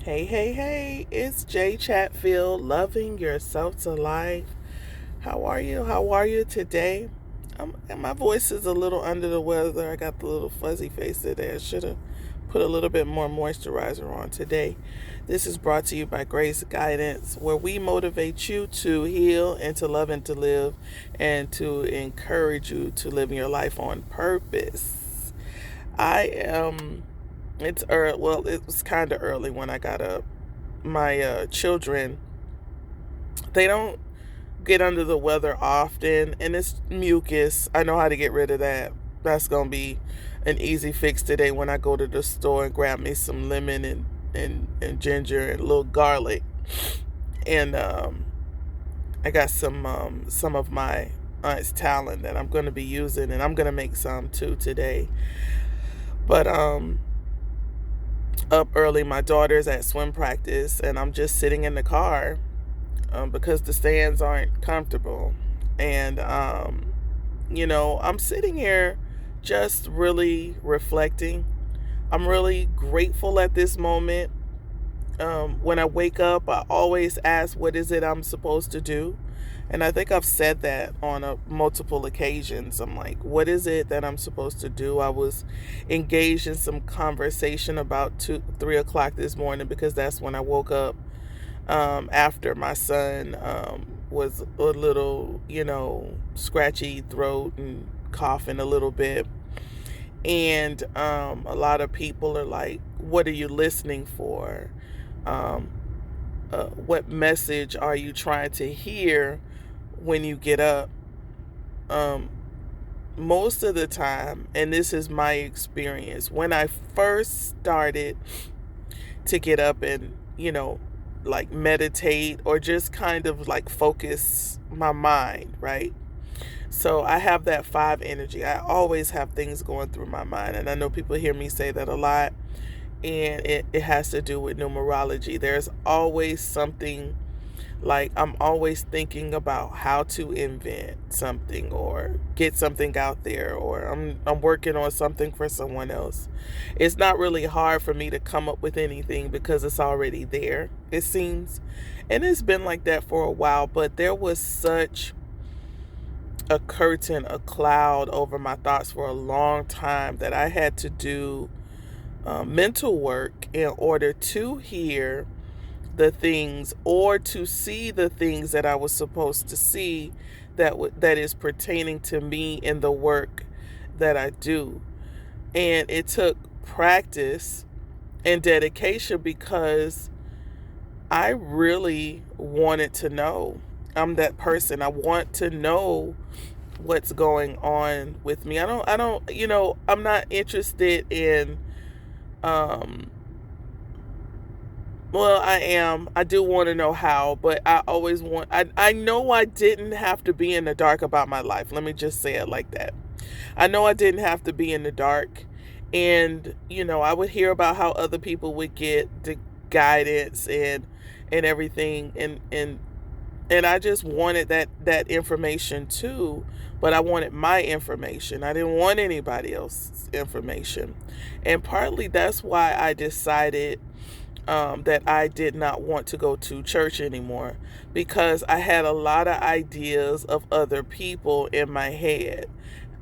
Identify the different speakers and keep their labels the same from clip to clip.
Speaker 1: Hey, hey, hey, it's Jay Chatfield, loving yourself to life. How are you? How are you today? And my voice is a little under the weather. I got the little fuzzy face today. I should have put a little bit more moisturizer on today. This is brought to you by Grace Guidance, where we motivate you to heal and to love and to live and to encourage you to live your life on purpose. I am It's early. Well, it was kind of early when I got up. My children, they don't get under the weather often, and it's mucus. I know how to get rid of that. That's gonna be an easy fix today when I go to the store and grab me some lemon and ginger and a little garlic. And I got some of my aunt's talent that I'm gonna be using, and I'm gonna make some too today. But up early. My daughter's at swim practice, and I'm just sitting in the car because the stands aren't comfortable. And, I'm sitting here just really reflecting. I'm really grateful at this moment. When I wake up, I always ask, what is it I'm supposed to do? And I think I've said that on multiple occasions. I'm like, what is it that I'm supposed to do? I was engaged in some conversation about 3 o'clock this morning because that's when I woke up after my son was a little, scratchy throat and coughing a little bit. And a lot of people are like, what are you listening for? Um, what message are you trying to hear when you get up? Um, Most of the time, and this is my experience, when I first started to get up and, like meditate or just kind of like focus my mind, right? So I have that five energy. I always have things going through my mind. And I know people hear me say that a lot. And it has to do with numerology. There's always something, like I'm always thinking about how to invent something or get something out there, or I'm working on something for someone else. It's not really hard for me to come up with anything because it's already there, it seems. And it's been like that for a while, but there was such a curtain, a cloud over my thoughts for a long time that I had to do mental work in order to hear the things or to see the things that I was supposed to see that is pertaining to me in the work that I do. And it took practice and dedication because I really wanted to know. I'm that person. I want to know what's going on with me. I'm not interested in um well, I am. I do want to know how, but I know I didn't have to be in the dark about my life. Let me just say it like that. I know I didn't have to be in the dark. And, I would hear about how other people would get the guidance and everything. And I just wanted that information too, but I wanted my information. I didn't want anybody else's information. And partly that's why I decided that I did not want to go to church anymore, because I had a lot of ideas of other people in my head.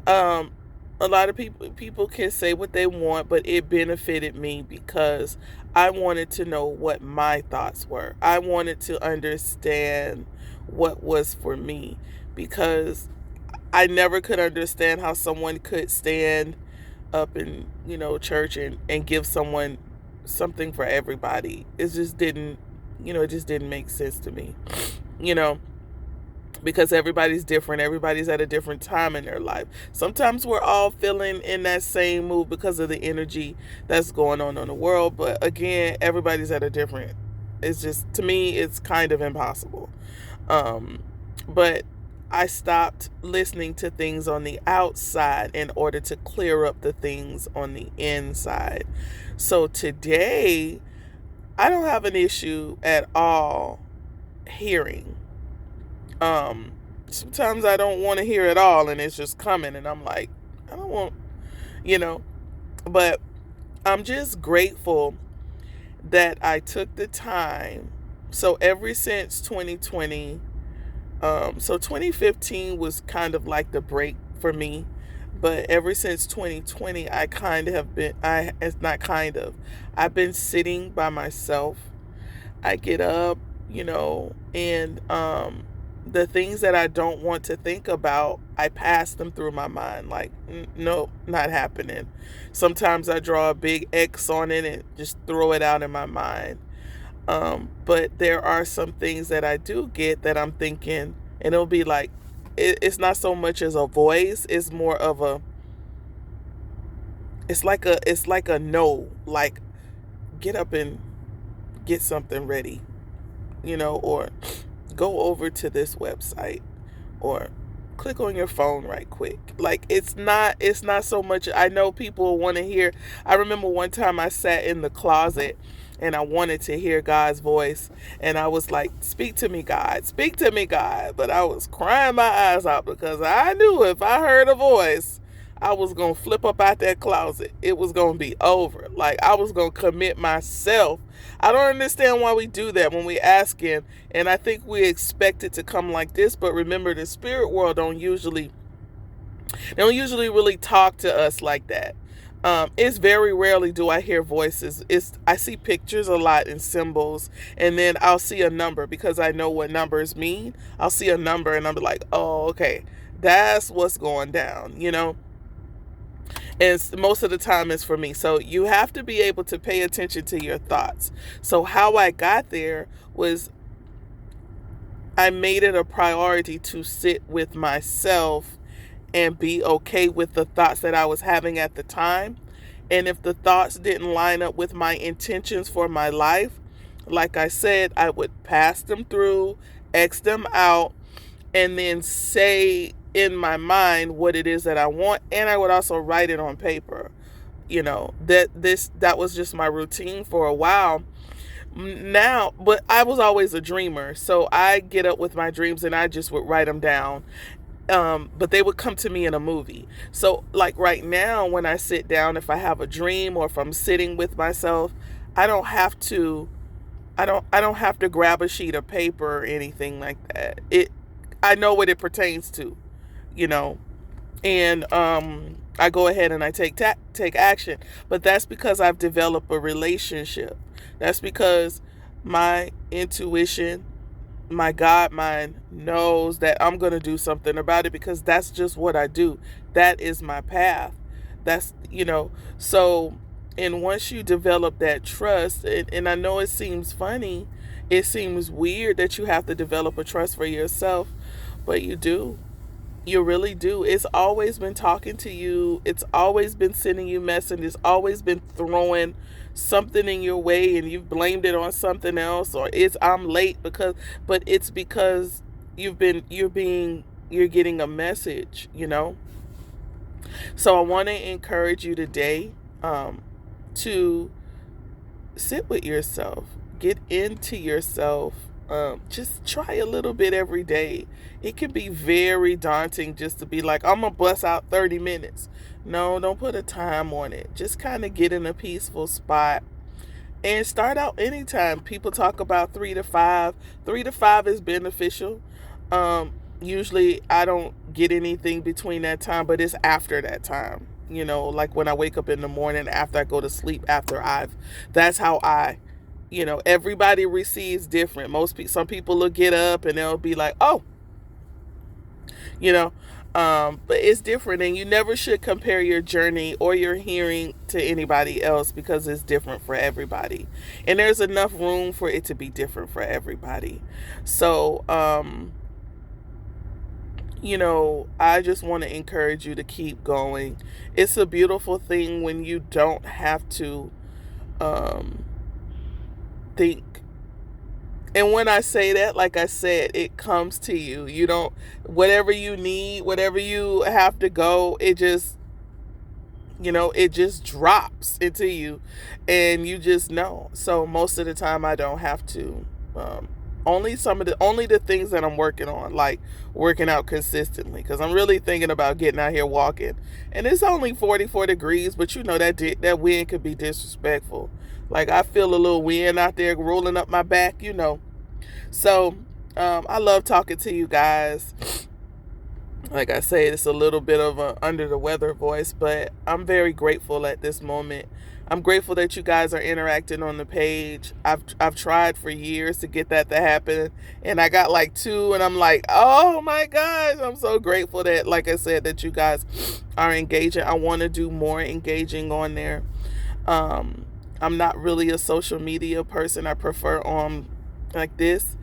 Speaker 1: Um, a lot of people can say what they want, but it benefited me because I wanted to know what my thoughts were. I wanted to understand what was for me, because I never could understand how someone could stand up in, church and give someone something for everybody. It just didn't make sense to me. You know, because everybody's different. Everybody's at a different time in their life. Sometimes we're all feeling in that same mood because of the energy that's going on in the world. But again, everybody's at a different, it's just, to me, it's kind of impossible. But I stopped listening to things on the outside in order to clear up the things on the inside. So today, I don't have an issue at all hearing. Sometimes I don't want to hear it all, and it's just coming, and I'm like, I don't want, you know, but I'm just grateful that I took the time. So ever since 2020, so 2015 was kind of like the break for me, but ever since 2020, I kind of have been, it's not kind of, I've been sitting by myself. I get up, and the things that I don't want to think about, I pass them through my mind. Like, no, not happening. Sometimes I draw a big X on it and just throw it out in my mind. But there are some things that I do get that I'm thinking, and it'll be like, it's not so much as a voice, it's more of it's like a no, like, get up and get something ready, or go over to this website, or click on your phone right quick. Like, it's not so much. I know people want to hear. I remember one time I sat in the closet and I wanted to hear God's voice, and I was like, speak to me, God, speak to me, God. But I was crying my eyes out because I knew if I heard a voice, I was going to flip up out that closet. It was going to be over. Like, I was going to commit myself. I don't understand why we do that when we ask Him. And I think we expect it to come like this. But remember, the spirit world don't usually really talk to us like that. It's very rarely do I hear voices. I see pictures a lot and symbols, and then I'll see a number because I know what numbers mean. I'll see a number and I'm like, oh, okay, that's what's going down, And most of the time it's for me. So you have to be able to pay attention to your thoughts. So how I got there was I made it a priority to sit with myself and be okay with the thoughts that I was having at the time. And if the thoughts didn't line up with my intentions for my life, like I said, I would pass them through, X them out, and then say in my mind what it is that I want. And I would also write it on paper. That was just my routine for a while. Now, but I was always a dreamer. So I get up with my dreams and I just would write them down. But they would come to me in a movie. So like right now, when I sit down, if I have a dream or if I'm sitting with myself, I don't have to grab a sheet of paper or anything like that. I know what it pertains to, you know, and I go ahead and I take action. But that's because I've developed a relationship. That's because my intuition, my God mind knows that I'm going to do something about it because that's just what I do. That is my path. So, and once you develop that trust, and I know it seems funny, it seems weird that you have to develop a trust for yourself, but you do. You really do. It's always been talking to you. It's always been sending you messages. It's always been throwing something in your way and you've blamed it on something else, or I'm late but it's because you're getting a message, So I want to encourage you today to sit with yourself, get into yourself. Just try a little bit every day. It can be very daunting just to be like, I'm going to bust out 30 minutes. No, don't put a time on it. Just kind of get in a peaceful spot and start out anytime. People talk about 3 to 5. 3 to 5 is beneficial. Usually I don't get anything between that time, but it's after that time. Like when I wake up in the morning, after I go to sleep, that's how everybody receives different. Some people will get up and they'll be like, oh, but it's different, and you never should compare your journey or your hearing to anybody else because it's different for everybody. And there's enough room for it to be different for everybody. So, I just want to encourage you to keep going. It's a beautiful thing when you don't have to, think. And when I say that, like I said, it comes to you. You don't, whatever you need, whatever you have to go, it just drops into you and you just know. So most of the time I don't have to Only the things that I'm working on, like working out consistently, because I'm really thinking about getting out here walking. And it's only 44 degrees, but you know that wind could be disrespectful. Like I feel a little wind out there rolling up my back, you know. So I love talking to you guys. Like I say, it's a little bit of a under the weather voice, but I'm very grateful at this moment. I'm grateful that you guys are interacting on the page. I've tried for years to get that to happen, and I got like 2, and I'm like, oh my gosh, I'm so grateful that, like I said, that you guys are engaging. I want to do more engaging on there. Um, I'm not really a social media person. I prefer on like this,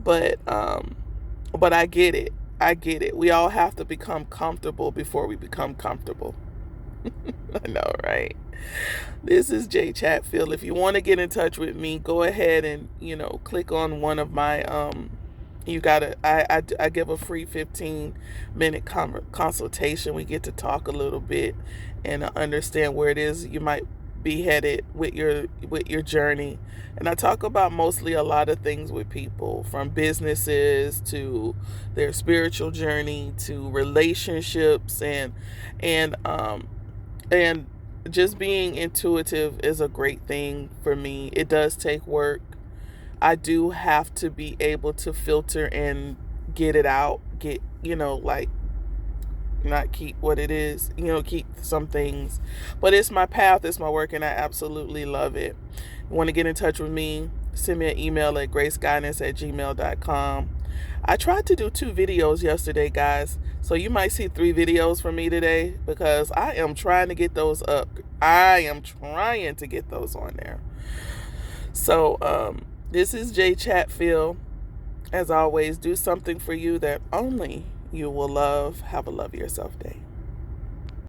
Speaker 1: but I get it. I get it. We all have to become comfortable before we become comfortable. I know, right? This is Jay Chatfield. If you want to get in touch with me, go ahead and, click on one of my you gotta I give a free 15-minute consultation. We get to talk a little bit and understand where it is you might be headed with your journey. And I talk about mostly a lot of things with people, from businesses to their spiritual journey to relationships, and just being intuitive is a great thing for me. It does take work. I do have to be able to filter and get it out, like not keep what it is, keep some things. But it's my path, it's my work, and I absolutely love it. You want to get in touch with me, send me an email at graceguidance@gmail.com. I tried to do 2 videos yesterday, guys, so you might see 3 videos from me today because I am trying to get those up. I am trying to get those on there. So this is Jay Chatfield. As always, do something for you that only you will love. Have a love yourself day.